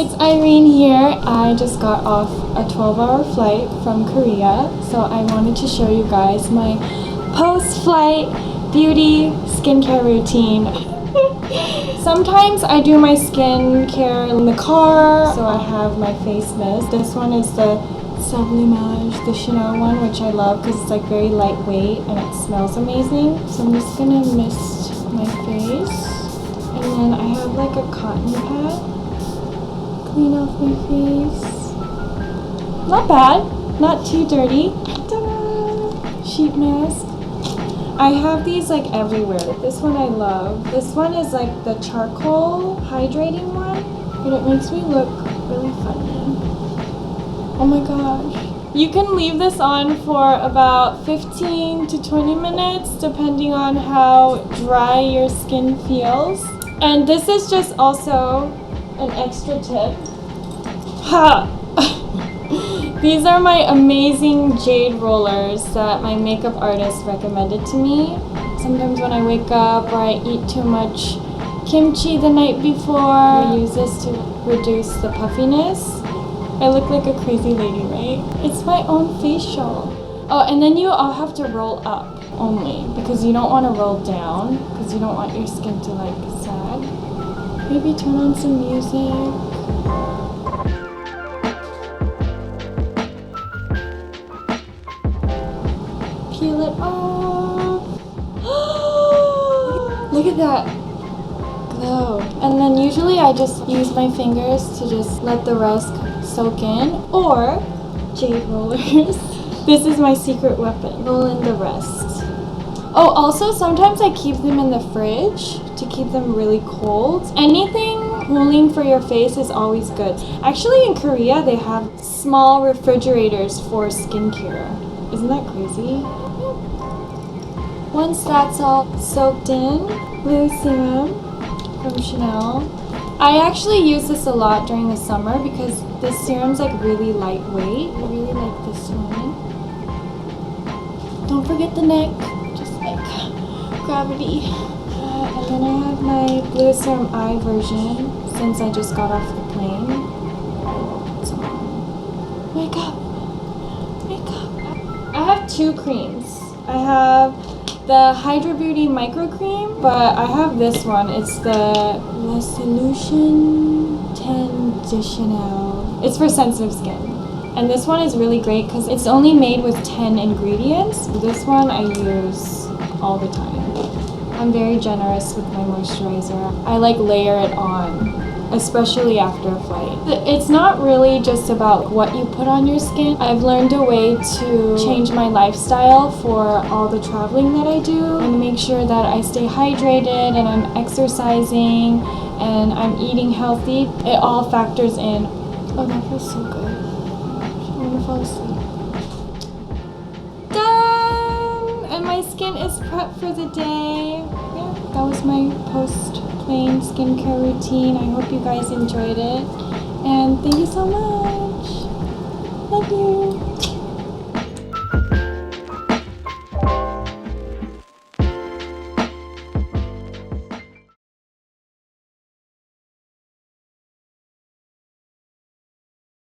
It's Irene here. I just got off a 12-hour flight from Korea, so I wanted to show you guys my post-flight beauty skincare routine. Sometimes I do my skincare in the car, so I have my face mist. This one is the Sublimage, the Chanel one, which I love because it's like very lightweight and it smells amazing. So I'm just gonna mist my face, and then I have like a cotton pad. Clean off my face. Not bad, not too dirty. Ta-da! Sheet mask. I have these like everywhere. This one I love. This one is like the charcoal hydrating one, but it makes me look really funny. Oh my gosh. You can leave this on for about 15 to 20 minutes depending on how dry your skin feels. And this is just also an extra tip. Ha! These are my amazing jade rollers that my makeup artist recommended to me. Sometimes when I wake up or I eat too much kimchi the night before, I use this to reduce the puffiness. I look like a crazy lady, right? It's my own facial. Oh, and then you all have to roll up only because you don't want to roll down because you don't want your skin to like sag. Maybe turn on some music. Peel it off. Look at that glow. And then usually I just use my fingers to just let the rest soak in, or jade rollers. This is my secret weapon. Roll in the rest. Oh, also sometimes I keep them in the fridge to keep them really cold. Anything cooling for your face is always good. Actually in Korea they have small refrigerators for skincare. Isn't that crazy? Once that's all soaked in, blue serum from Chanel. I actually use this a lot during the summer because this serum's like really lightweight. I really like this one. Don't forget the neck, just like gravity. And then I have my blue serum eye version since I just got off the plane. So, wake up, wake up. I have two creams. I have the Hydra Beauty Micro Cream, but I have this one. It's the La Solution Conditional. It's for sensitive skin. And this one is really great because it's only made with 10 ingredients. This one I use all the time. I'm very generous with my moisturizer. I like layer it on, especially after a flight. It's not really just about what you put on your skin. I've learned a way to change my lifestyle for all the traveling that I do and make sure that I stay hydrated and I'm exercising and I'm eating healthy. It all factors in. Oh, that feels so good. I'm gonna fall asleep. Done! And my skin is prepped for the day. Yeah, that was my post-plane skincare routine. I hope you guys enjoyed it. And thank you so much. Love you.